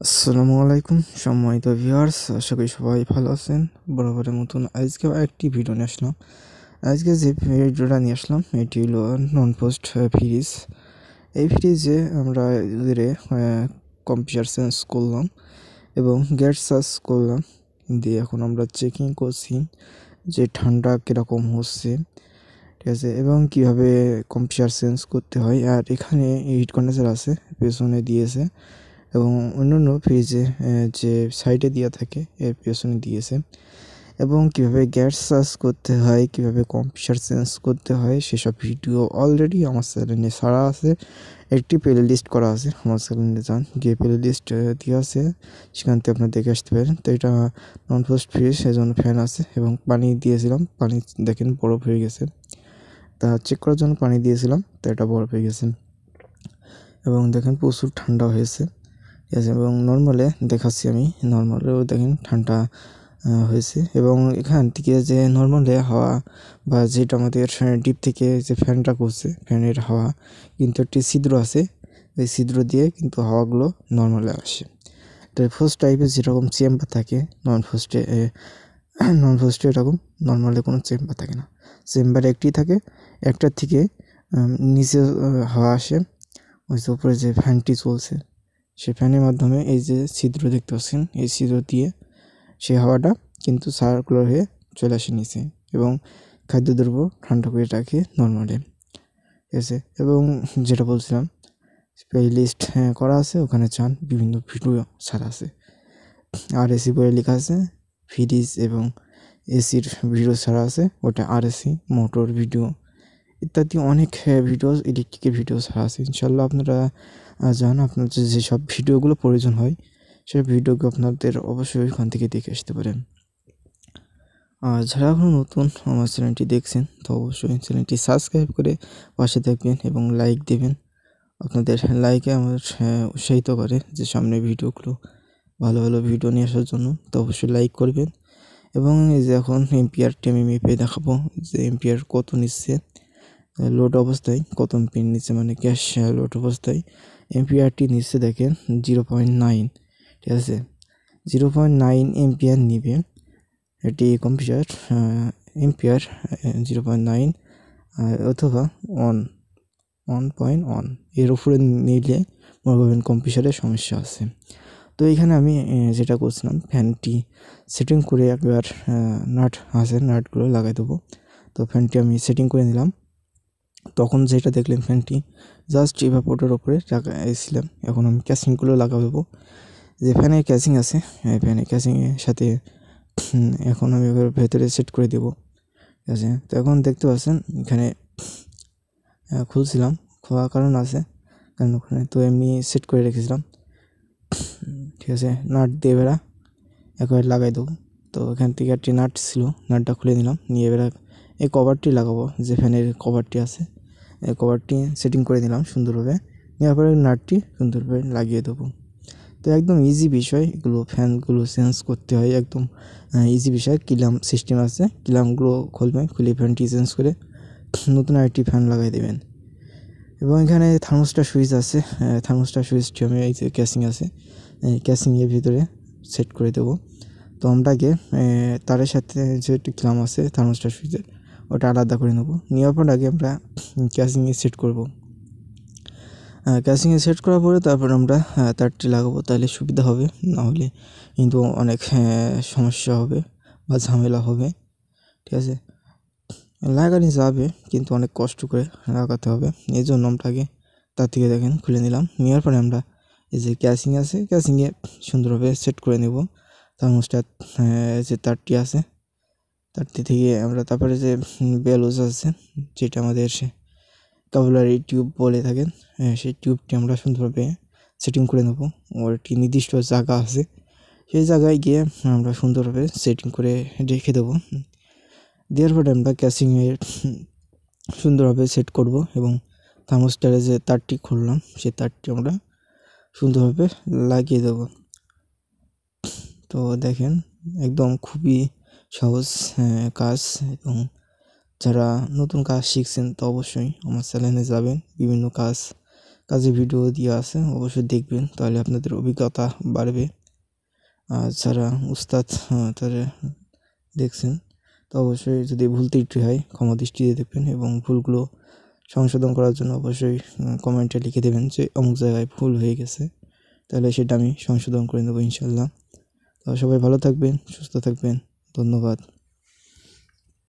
আসসালামু আলাইকুম সম্মানিত ভিউয়ার্স, আশা করি সবাই ভালো আছেন। বরাবরের মতন আজকে একটি ভিডিও নিয়ে আসলাম। আজকে যে ভিডিওটা নিয়ে আসলাম এটি হলো নন পোস্ট ফ্রিজ। এই ফ্রিজে আমরা ধীরে কম্পিউটার সেন্স করলাম এবং গেট সার্চ করলাম, দিয়ে এখন আমরা চেকিং করছি যে ঠান্ডা কীরকম হচ্ছে, ঠিক আছে, এবং কীভাবে কম্পিউটার সেন্স করতে হয়। আর এখানে হিট কন্ডেন্সার আছে, পেছনে দিয়েছে, এবং অন্যান্য ফ্রিজে যে সাইডে দেওয়া থাকে এর পেছনে দিয়েছে। এবং কীভাবে গ্যাস সার্চ করতে হয়, কীভাবে কম্পিউটার চেঞ্জ করতে হয় সেসব ভিডিও অলরেডি আমার চ্যানেলে ছাড়া আছে। একটি প্লে লিস্ট করা আছে, আমার চ্যানেলে যান, গিয়ে প্লে লিস্ট দেওয়া আছে, সেখান থেকে আপনার দেখে আসতে পারেন। তো এটা নন পোস্ট ফ্রিজ, সেজন্য ফ্যান আছে এবং পানি দিয়েছিলাম, পানি দেখেন বরফ হয়ে গেছে। তা চেক করার জন্য পানি দিয়েছিলাম, তো এটা বরফ হয়ে গেছে এবং দেখেন প্রচুর ঠান্ডা হয়েছে, ঠিক আছে। এবং নর্মালে দেখাচ্ছি আমি, নর্মালেও দেখেন ঠান্ডা হয়েছে। এবং এখান থেকে যে নর্মালে হাওয়া বা যেটা আমাদের ডিপ থেকে যে ফ্যানটা করছে, ফ্যানের হাওয়া কিন্তু একটি ছিদ্র আছে, এই ছিদ্র দিয়ে কিন্তু হাওয়াগুলো নর্মালে আসে। তো ফার্স্ট টাইপে যেরকম চেম্বার থাকে, নন ফার্স্টে এরকম নর্মালে কোনো চেম্বার থাকে না। চেম্বার একটি থাকে, একটার থেকে নিচে হাওয়া আসে, ওই যে উপরে যে ফ্যানটি চলছে সেই ফ্যানের মাধ্যমে এই যে ছিদ্র দেখতে পাচ্ছেন, এই ছিদ্র দিয়ে সেই হাওয়াটা কিন্তু সার্কুলার হয়ে চলে আসে নিচে এবং খাদ্যদ্রব্য ঠান্ডা করে রাখে নর্মালি, ঠিক আছে। এবং যেটা বলছিলাম প্লে লিস্ট করা আছে, ওখানে চান, বিভিন্ন ভিডিও ছাড়া আছে। আর এসি বলে লেখা আছে ফ্রিজ, এবং এসির ভিডিও ছাড়া আছে, ওটা আর এসি মোটর ভিডিও ইত্যাদি অনেক ভিডিও, ইলেকট্রিকের ভিডিও ছাড়া আছে। ইনশাল্লাহ আপনারা যান, আপনার যেসব ভিডিওগুলো প্রয়োজন হয় সেই ভিডিওগুলো আপনাদের অবশ্যই ওইখান থেকে দেখে আসতে পারেন। আর যারা এখনও নতুন আমার চ্যানেলটি দেখছেন, তো অবশ্যই চ্যানেলটি সাবস্ক্রাইব করে পাশে থাকবেন এবং লাইক দেবেন। আপনাদের লাইকে আমার উৎসাহিত করে যে সামনে ভিডিওগুলো, ভালো ভালো ভিডিও নিয়ে আসার জন্য। তো অবশ্যই লাইক করবেন। এবং এই যে এখন এমপিআরটি আমি মেপে দেখাবো যে এমপিআর কত নিচ্ছে লোড অবস্থায়, কত এমপিআর নিচ্ছে, মানে ক্যাশ লোড অবস্থায় এমপিআরটি নিচ্ছে দেখেন 0.9, ঠিক আছে। 0.9 এমপিআর নিবে এটি কম্পিউটার এমপিআর 0.9 অথবা 1.1 এর উপরে নিলে মনে করবেন কম্পিউটারের সমস্যা আছে। তো এখানে আমি যেটা করছিলাম, ফ্যানটি সেটিং করে একবার নাট আছে, নাটগুলো লাগাই দেবো। তো ফ্যানটি আমি সেটিং করে নিলাম। তখন যেটা দেখলেন ফ্যানটি জাস্ট এভাপোর্টের ওপরে লাগাইছিলাম। এখন আমি ক্যাসিংগুলো লাগাবো, যে ফ্যানের ক্যাসিং আছে, ফ্যানের ক্যাসিংয়ের সাথে এখন আমি ওর ভেতরে সেট করে দেবো, ঠিক আছে। তো এখন দেখতে পাচ্ছেন এখানে খুলছিলাম, খোলার কারণ আছে, কারণ ওখানে তো এমনি সেট করে রেখেছিলাম, ঠিক আছে। নাট দিয়ে এবার একবার লাগাই দেবো। তো এখান থেকে একটি নাট ছিল, নাটটা খুলে নিলাম, নিয়ে এবার এই কভারটি লাগাবো, যে ফ্যানের কভারটি আছে এই কভারটি সেটিং করে নিলাম সুন্দরভাবে। নেওয়ার পরে নাটটি সুন্দরভাবে লাগিয়ে দেবো। তো একদম ইজি বিষয়, এগুলো ফ্যানগুলো চেঞ্জ করতে হয়, একদম ইজি বিষয়। কিলাম সিস্টেম আছে, কিলামগুলো খুলবেন, খুলে ফ্যানটি চেঞ্জ করে নতুন আরেকটি ফ্যান লাগাই দেবেন। এবং এখানে থার্মোস্টার সুইচ আছে, থার্মোস্টার সুইচটি আমি এই যে ক্যাসিং আছে, ক্যাসিংয়ের ভিতরে সেট করে দেবো। তো আমরা আগে তারের সাথে যে একটি ক্লাম আছে থার্মোস্টার সুইচের, ওটা আলাদা করে নেবো। নেওয়ার পর আগে আমরা ক্যাসিংয়ে সেট করব। ক্যাসিংয়ে সেট করার পরে তারপর আমরা তারটি লাগাবো, তাহলে সুবিধা হবে, না হলে কিন্তু অনেক সমস্যা হবে বা ঝামেলা হবে, ঠিক আছে। লাগানো যাবে কিন্তু অনেক কষ্ট করে লাগাতে হবে, এই জন্য আমরা আগে তার থেকে দেখেন খুলে নিলাম। নেওয়ার পরে আমরা এই যে ক্যাসিং আছে, ক্যাসিংয়ে সুন্দরভাবে সেট করে নেব। থার্মোস্টার যে তারটি আছে, তারটি থেকে আমরা তারপরে যে বেলুজ আছে, যেটা আমাদের কাবুলারি টিউব বলে থাকেন, সেই টিউবটি আমরা সুন্দরভাবে সেটিং করে নেব। ওর একটি নির্দিষ্ট জায়গা আছে, সেই জায়গায় গিয়ে আমরা সুন্দরভাবে সেটিং করে রেখে দেবো। দেওয়ার পরে আমরা ক্যাসিংয়ের সুন্দরভাবে সেট করব এবং থার্মোস্টারে যে তারটি খুললাম সেই তারটি আমরা সুন্দরভাবে লাগিয়ে দেব। তো দেখেন একদম খুবই সহজ কাজ, এবং যারা নতুন কাজ শিখছেন তো অবশ্যই আমার চ্যানেলে যাবেন, বিভিন্ন কাজ কাজে ভিডিও দেওয়া আছে, অবশ্যই দেখবেন, তাহলে আপনাদের অভিজ্ঞতা বাড়বে। আর যারা উস্তাদ তারা দেখছেন, তো অবশ্যই যদি ভুল ত্রুটি হয় ক্ষমা দৃষ্টিতে দেখবেন, এবং ভুলগুলো সংশোধন করার জন্য অবশ্যই কমেন্টে লিখে দেবেন যে অমুক জায়গায় ভুল হয়ে গেছে, তাহলে সেটা আমি সংশোধন করে নেবো ইনশাল্লাহ। তো সবাই ভালো থাকবেন, সুস্থ থাকবেন, ধন্যবাদ।